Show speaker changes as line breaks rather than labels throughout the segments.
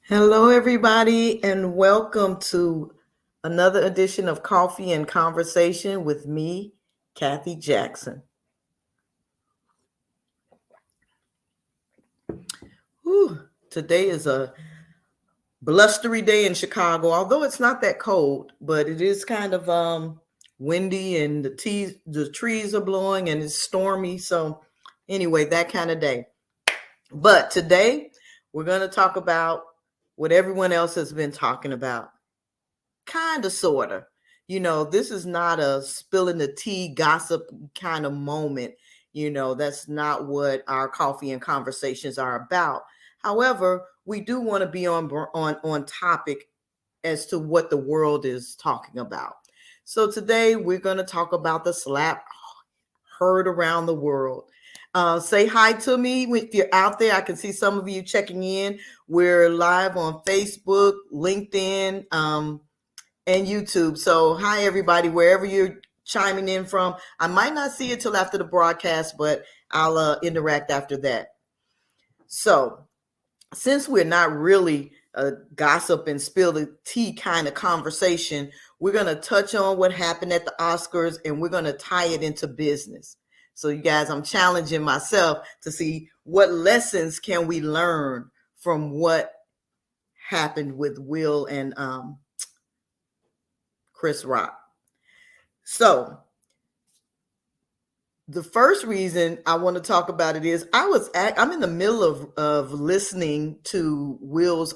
Hello, everybody, and welcome to another edition of Coffee and Conversation with me, Kathy Jackson. Whew, today is a blustery day in Chicago, although it's not that cold, but it is kind of windy and the trees are blowing and it's stormy. So, anyway, that kind of day. But today we're going to talk about what everyone else has been talking about. Kind of, sort of. This is not a spilling the tea gossip kind of moment. That's not what our coffee and conversations are about. However, we do want to be on topic as to what the world is talking about. So today we're going to talk about the slap heard around the world. Say hi to me if you're out there. I can see some of you checking in. We're live on Facebook, LinkedIn, and YouTube. So hi everybody, wherever you're chiming in from. I might not see it till after the broadcast, but I'll interact after that. So since we're not really a gossip and spill the tea kind of conversation, we're going to touch on what happened at the Oscars and we're going to tie it into business. So you guys, I'm challenging myself to see what lessons can we learn from what happened with Will and Chris Rock. So the first reason I want to talk about it is I'm in the middle of listening to Will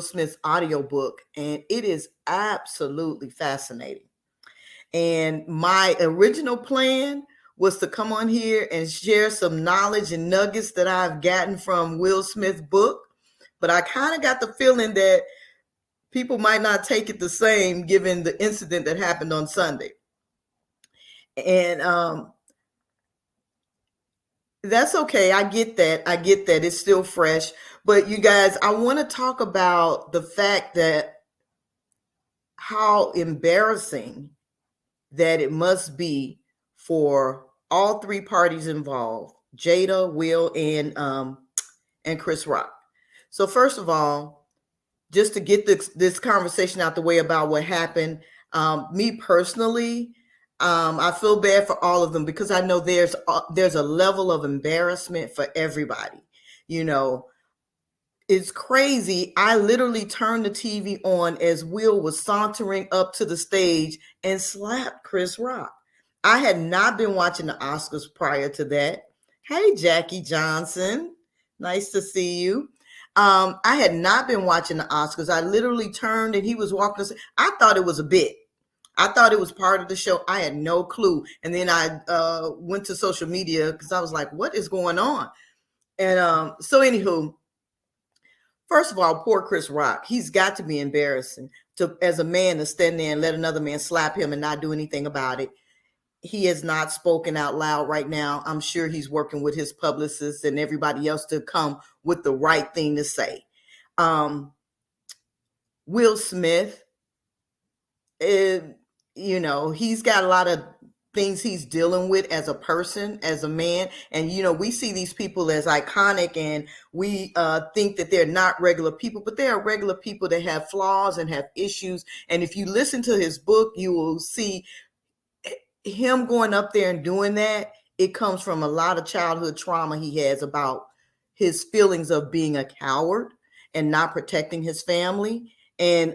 Smith's audiobook, and it is absolutely fascinating. And my original plan was to come on here and share some knowledge and nuggets that I've gotten from Will Smith's book, but I kind of got the feeling that people might not take it the same given the incident that happened on Sunday. And that's okay. I get that. It's still fresh. But you guys, I want to talk about the fact that how embarrassing that it must be for all three parties involved, Jada, Will, and Chris Rock. So first of all, just to get this conversation out the way about what happened, me personally, I feel bad for all of them because I know there's a level of embarrassment for everybody. It's crazy. I literally turned the TV on as Will was sauntering up to the stage and slapped Chris Rock. I had not been watching the Oscars prior to that. Hey, Jackie Johnson. Nice to see you. I had not been watching the Oscars. I literally turned and he was walking. I thought it was a bit. I thought it was part of the show. I had no clue. And then I went to social media because I was like, what is going on? And so anywho, first of all, poor Chris Rock. He's got to be embarrassing as a man to stand there and let another man slap him and not do anything about it. He has not spoken out loud right now. I'm sure he's working with his publicist and everybody else to come with the right thing to say. Will Smith, he's got a lot of things he's dealing with as a person, as a man. And, we see these people as iconic and we think that they're not regular people, but they are regular people that have flaws and have issues. And if you listen to his book, you will see him going up there and doing that. It comes from a lot of childhood trauma he has about his feelings of being a coward and not protecting his family. And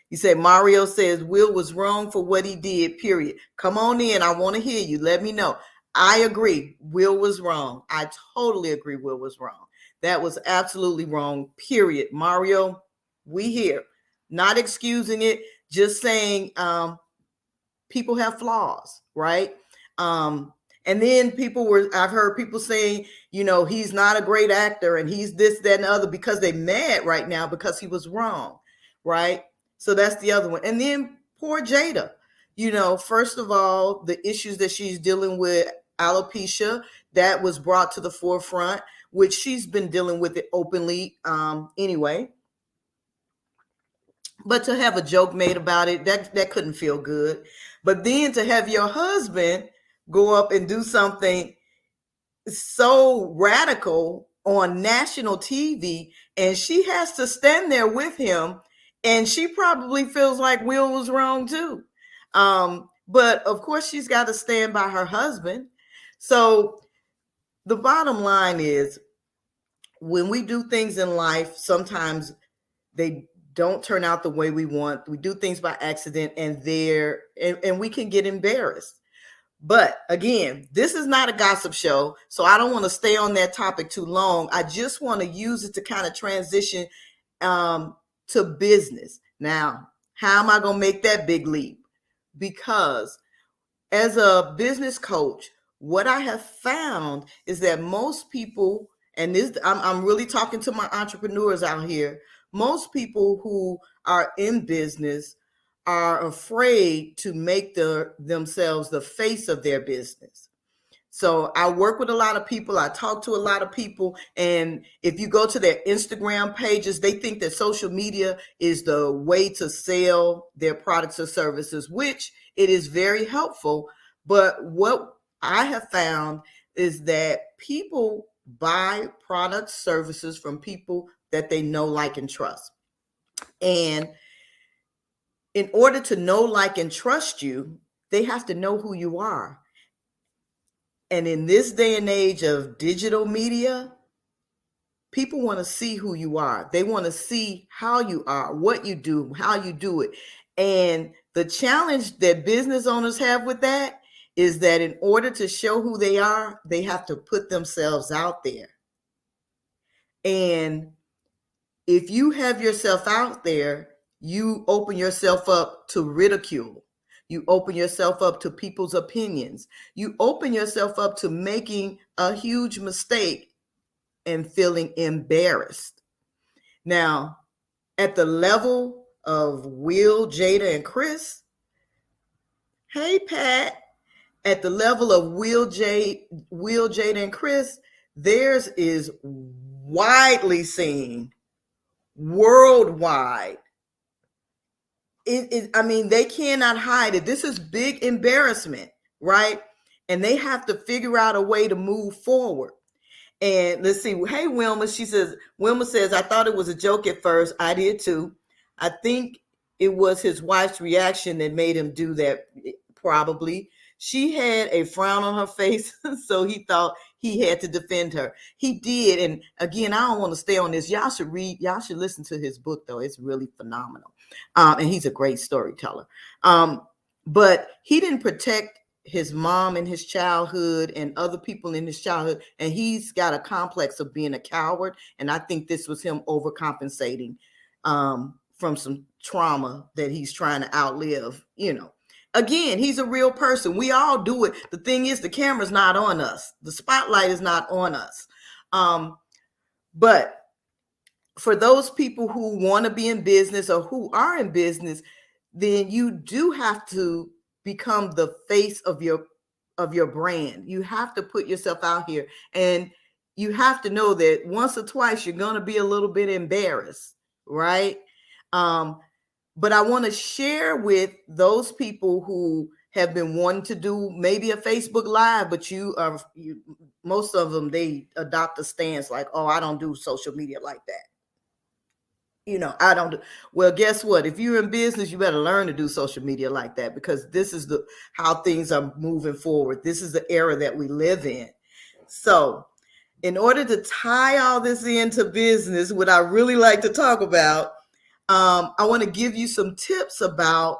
he said, Mario says Will was wrong for what he did, period. Come on in. I want to hear you. Let me know. I agree. Will was wrong. I totally agree. Will was wrong. That was absolutely wrong, period. Mario, we here. Not excusing it, just saying people have flaws, right? And then I've heard people saying, he's not a great actor and he's this, that, and the other because they're mad right now because he was wrong, right? So that's the other one. And then poor Jada, first of all, the issues that she's dealing with, alopecia, that was brought to the forefront, which she's been dealing with it openly anyway. But to have a joke made about it, that couldn't feel good. But then to have your husband go up and do something so radical on national TV, and she has to stand there with him, and she probably feels like Will was wrong too. But of course, she's got to stand by her husband. So the bottom line is, when we do things in life, sometimes they don't turn out the way we want. We do things by accident, and we can get embarrassed. But again, this is not a gossip show, so I don't want to stay on that topic too long. I just want to use it to kind of transition to business. Now, how am I going to make that big leap? Because as a business coach, what I have found is that most people, and this I'm really talking to my entrepreneurs out here, most people who are in business are afraid to make themselves the face of their business. So I work with a lot of people. I talk to a lot of people. And if you go to their Instagram pages, they think that social media is the way to sell their products or services, which it is very helpful. But what I have found is that people buy products, services from people that they know, like, and trust. And in order to know, like, and trust you, they have to know who you are. And in this day and age of digital media, people want to see who you are. They want to see how you are, what you do, how you do it. And the challenge that business owners have with that is that in order to show who they are, they have to put themselves out there. And if you have yourself out there, you open yourself up to ridicule. You open yourself up to people's opinions. You open yourself up to making a huge mistake and feeling embarrassed. Now, at the level of Will, Jada, and Chris, hey, Pat, at the level of Will, Jada, and Chris, theirs is widely seen, worldwide. I mean, they cannot hide it. This is big embarrassment, right? And they have to figure out a way to move forward. And let's see. Hey, Wilma. Wilma says, I thought it was a joke at first. I did too. I think it was his wife's reaction that made him do that, probably. She had a frown on her face, so he thought he had to defend her. He did. And again, I don't want to stay on this. Y'all should listen to his book, though. It's really phenomenal. And he's a great storyteller. But he didn't protect his mom in his childhood and other people in his childhood. And he's got a complex of being a coward. And I think this was him overcompensating from some trauma that he's trying to outlive, Again, he's a real person. We all do it. The thing is, the camera's not on us. The spotlight is not on us. But for those people who want to be in business or who are in business, then you do have to become the face of your brand. You have to put yourself out here, and you have to know that once or twice you're going to be a little bit embarrassed, right? But I want to share with those people who have been wanting to do maybe a Facebook Live, but most of them, they adopt a stance like, oh, I don't do social media like that. I don't do. Well, guess what? If you're in business, you better learn to do social media like that, because this is how things are moving forward. This is the era that we live in. So in order to tie all this into business, what I really like to talk about, I want to give you some tips about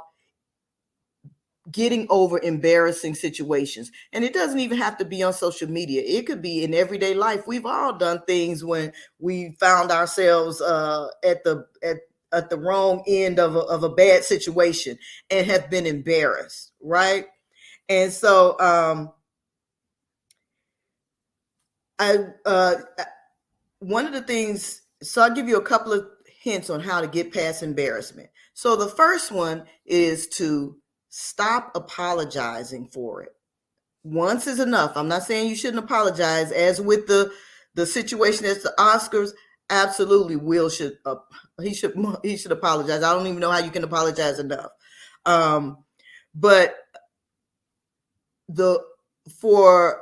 getting over embarrassing situations. And it doesn't even have to be on social media. It could be in everyday life. We've all done things when we found ourselves at the wrong end of a bad situation and have been embarrassed, right? And so one of the things, so I'll give you a couple of hints on how to get past embarrassment. So the first one is to stop apologizing for it. Once is enough. I'm not saying you shouldn't apologize. As with the situation at the Oscars, absolutely, Will should apologize. I don't even know how you can apologize enough. But for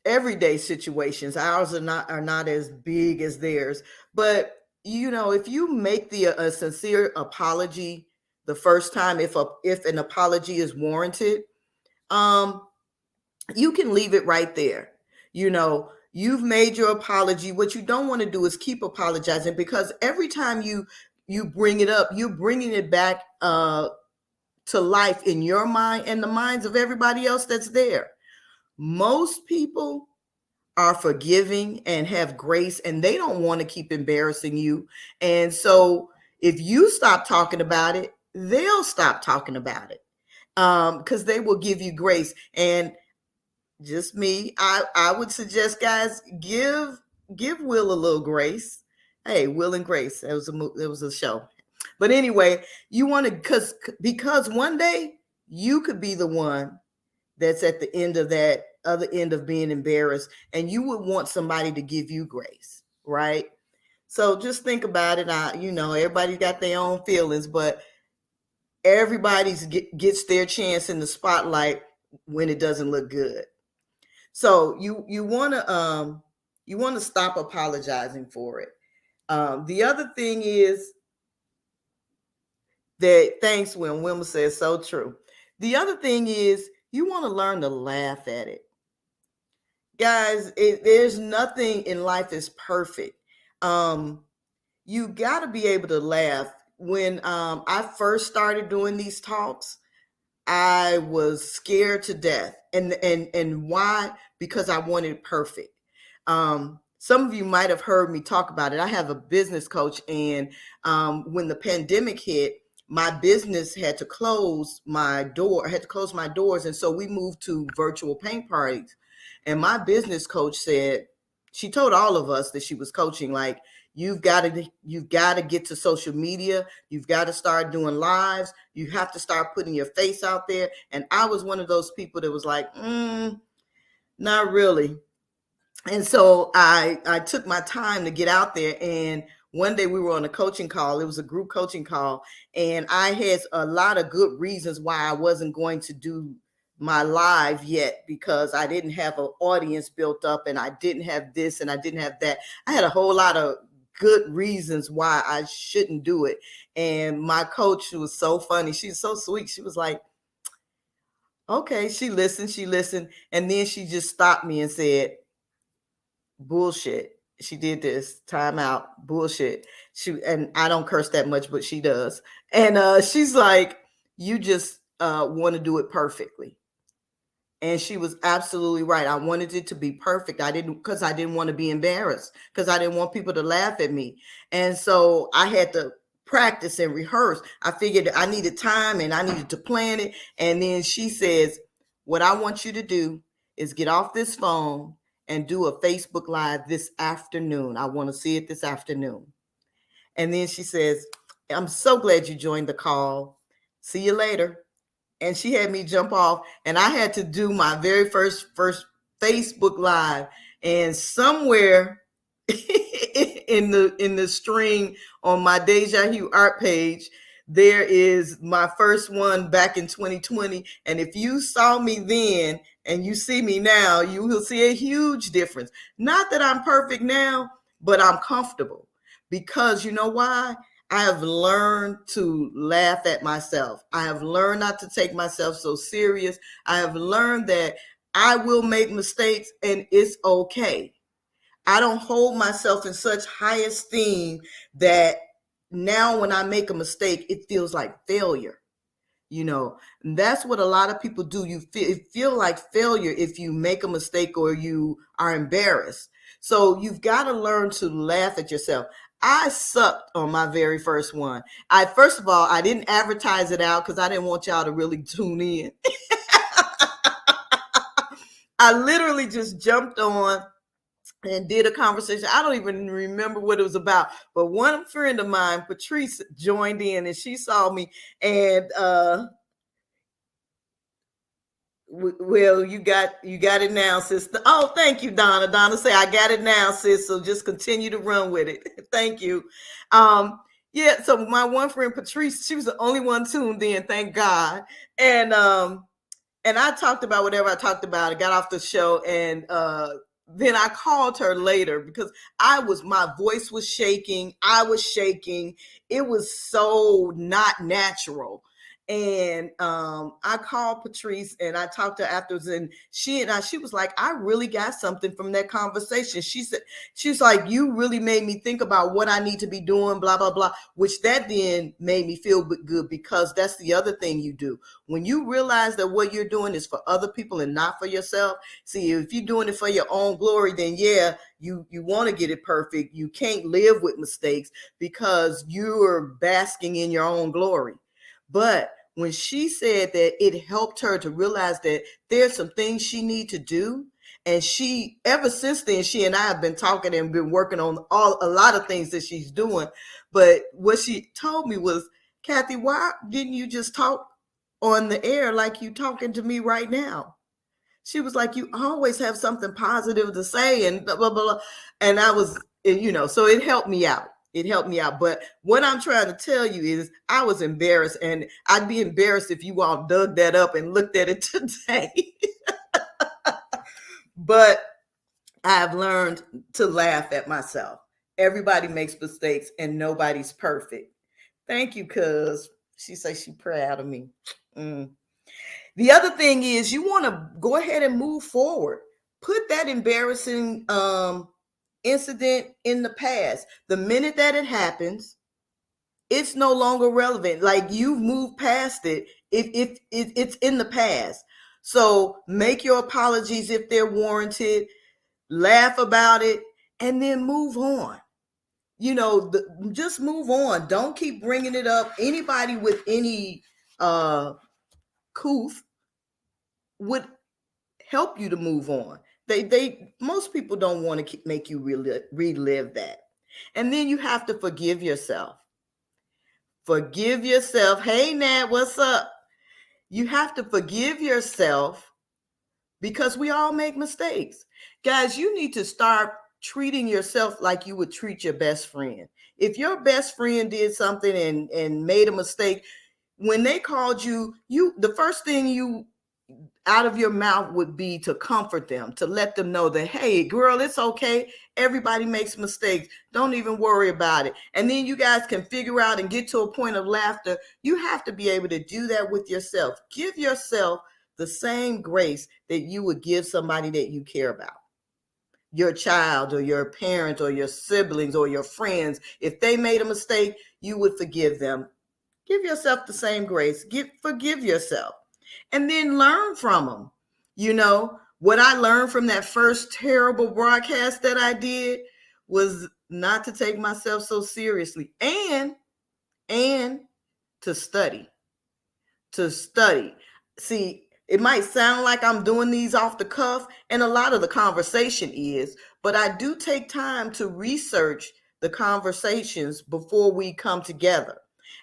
everyday situations. Ours are not as big as theirs. But if you make a sincere apology the first time, if an apology is warranted, um, you can leave it right there. You've made your apology. What you don't want to do is keep apologizing, because every time you bring it up, you're bringing it back to life in your mind and the minds of everybody else that's there. Most people are forgiving and have grace, and they don't want to keep embarrassing you. And so if you stop talking about it, they'll stop talking about it, because they will give you grace. And just me, I would suggest, guys, give Will a little grace. Hey, Will and Grace, that was a show. But anyway, you want to, because one day you could be the one that's at the end of that other end of being embarrassed, and you would want somebody to give you grace, right? So just think about it. Everybody got their own feelings, but everybody's gets their chance in the spotlight when it doesn't look good. So you want to stop apologizing for it. The other thing is that, thanks, when Wilma says, so true. The other thing is, you want to learn to laugh at it. Guys, there's nothing in life is perfect. You got to be able to laugh. When I first started doing these talks, I was scared to death. And why? Because I wanted perfect. Some of you might have heard me talk about it. I have a business coach, and when the pandemic hit, my business had to close my doors. And so we moved to virtual paint parties. And my business coach said, she told all of us that she was coaching, like, you've got to get to social media. You've got to start doing lives. You have to start putting your face out there. And I was one of those people that was like, not really. And so I took my time to get out there. And one day we were on a coaching call. It was a group coaching call. And I had a lot of good reasons why I wasn't going to do my live yet, because I didn't have an audience built up, and I didn't have this, and I didn't have that. I had a whole lot of good reasons why I shouldn't do it. And my coach was so funny. She's so sweet. She was like, okay, she listened. And then she just stopped me and said, bullshit. She did this, time out, bullshit. And I don't curse that much, but she does. And she's like, you just want to do it perfectly. And she was absolutely right. I wanted it to be perfect. Because I didn't want to be embarrassed, because I didn't want people to laugh at me. And so I had to practice and rehearse. I figured I needed time and I needed to plan it. And then she says, what I want you to do is get off this phone and do a Facebook Live this afternoon. I want to see it this afternoon. And then she says, I'm so glad you joined the call. See you later. And she had me jump off, and I had to do my very first Facebook Live. And somewhere in the string on my Deja Hue art page, there is my first one back in 2020. And if you saw me then and you see me now, you will see a huge difference. Not that I'm perfect now, but I'm comfortable, because you know why? I have learned to laugh at myself. I have learned not to take myself so serious. I have learned that I will make mistakes, and it's okay. I don't hold myself in such high esteem that now when I make a mistake, it feels like failure. And that's what a lot of people do. You feel like failure if you make a mistake or you are embarrassed. So you've got to learn to laugh at yourself. I sucked on my very first one. First of all, I didn't advertise it out because I didn't want y'all to really tune in. I literally just jumped on and did a conversation. I don't even remember what it was about, but one friend of mine, Patrice, joined in, and she saw me, and well, you got it now, sis. Oh, thank you, Donna. Donna say, I got it now, sis. So just continue to run with it. Thank you. Yeah, so my one friend, Patrice, she was the only one tuned in, thank God. And And I talked about whatever I talked about. I got off the show, and then I called her later because my voice was shaking. I was shaking. It was so not natural. And I called Patrice and I talked to her afterwards, and she was like, I really got something from that conversation. She's like, you really made me think about what I need to be doing, blah, blah, blah, which that then made me feel good, because that's the other thing you do. When you realize that what you're doing is for other people and not for yourself. See, if you're doing it for your own glory, then yeah, you want to get it perfect. You can't live with mistakes because you're basking in your own glory. But when she said that it helped her to realize that there's some things she need to do, and she, ever since then, she and I have been talking and been working on a lot of things that she's doing. But what she told me was, Kathy, why didn't you just talk on the air like you talking to me right now? She was like, you always have something positive to say, and blah, blah, blah. And I was, so it helped me out. It helped me out. But what I'm trying to tell you is I was embarrassed, and I'd be embarrassed if you all dug that up and looked at it today. But I've learned to laugh at myself. Everybody makes mistakes and nobody's perfect. Thank you, cuz. She says she's proud of me. The other thing is, you want to go ahead and move forward. Put that embarrassing incident in the past. The minute that it happens, it's no longer relevant. Like, you've moved past it. It's in the past. So make your apologies if they're warranted. Laugh about it, and then move on. Just move on. Don't keep bringing it up. Anybody with any couth would help you to move on. Most people don't want to make you relive that. And then you have to forgive yourself. Forgive yourself. Hey, Nat, what's up? You have to forgive yourself, because we all make mistakes. Guys, you need to start treating yourself like you would treat your best friend. If your best friend did something and made a mistake, when they called you, the first thing you out of your mouth would be to comfort them, to let them know that, hey, girl, it's okay. Everybody makes mistakes. Don't even worry about it. And then you guys can figure out and get to a point of laughter. You have to be able to do that with yourself. Give yourself the same grace that you would give somebody that you care about. Your child or your parent or your siblings or your friends. If they made a mistake, you would forgive them. Give yourself the same grace. Forgive yourself. And then learn from them. What I learned from that first terrible broadcast that I did was not to take myself so seriously, and to study. See, it might sound like I'm doing these off the cuff, and a lot of the conversation is, but I do take time to research the conversations before we come together.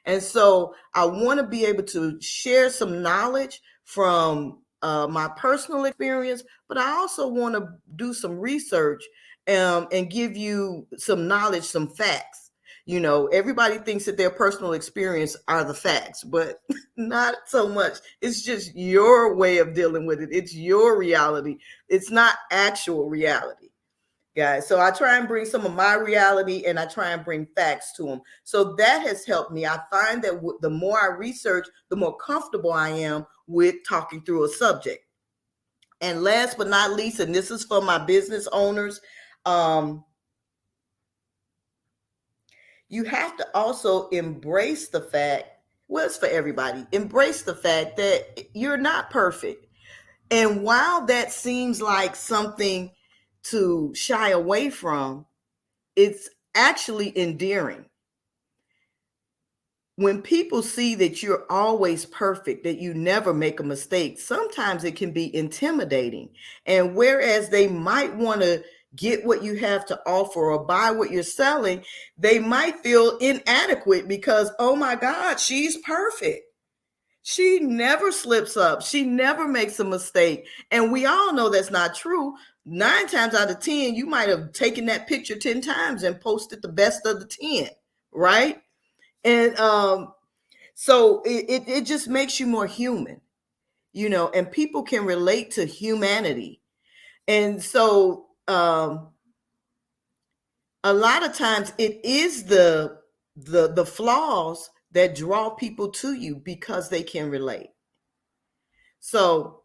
And so I want to be able to share some knowledge from my personal experience, but I also want to do some research and give you some knowledge, some facts. Everybody thinks that their personal experience are the facts, but not so much. It's just your way of dealing with it. It's your reality. It's not actual reality, guys. So I try and bring some of my reality, and I try and bring facts to them. So that has helped me. I find that the more I research, the more comfortable I am with talking through a subject. And last but not least, and this is for my business owners, you have to also embrace the fact, well, it's for everybody, embrace the fact that you're not perfect. And while that seems like something to shy away from, it's actually endearing. When people see that you're always perfect, that you never make a mistake, sometimes it can be intimidating. And whereas they might want to get what you have to offer or buy what you're selling, they might feel inadequate because, oh my God, she's perfect. She never slips up. She never makes a mistake. And we all know that's not true. 9 times out of 10, you might have taken that picture 10 times and posted the best of the 10, right? And so it just makes you more human. and people can relate to humanity. And so a lot of times it is the flaws that draw people to you because they can relate. So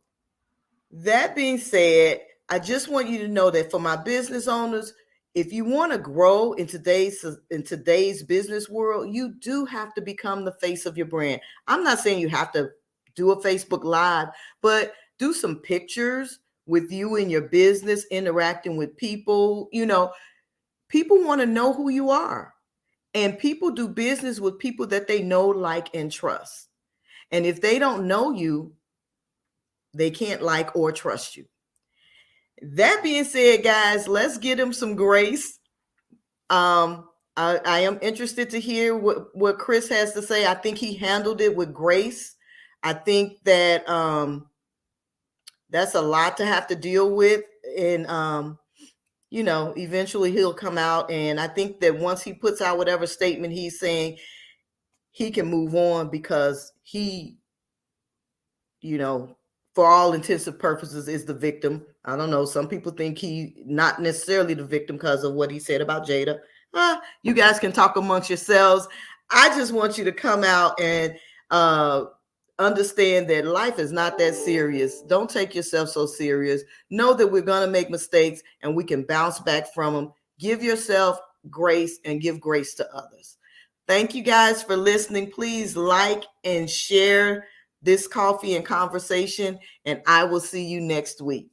that being said, I just want you to know that for my business owners, if you want to grow in today's business world, you do have to become the face of your brand. I'm not saying you have to do a Facebook Live, but do some pictures with you and your business interacting with people. People want to know who you are. And people do business with people that they know, like, and trust. And if they don't know you, they can't like or trust you. That being said, guys, let's give him some grace. I am interested to hear what Chris has to say. I think he handled it with grace. I think that that's a lot to have to deal with. And, eventually he'll come out. And I think that once he puts out whatever statement he's saying, he can move on because he, for all intents and purposes, is the victim. I don't know. Some people think he not necessarily the victim because of what he said about Jada. You guys can talk amongst yourselves. I just want you to come out and understand that life is not that serious. Don't take yourself so serious. Know that we're going to make mistakes and we can bounce back from them. Give yourself grace and give grace to others. Thank you guys for listening. Please like and share this coffee and conversation, and I will see you next week.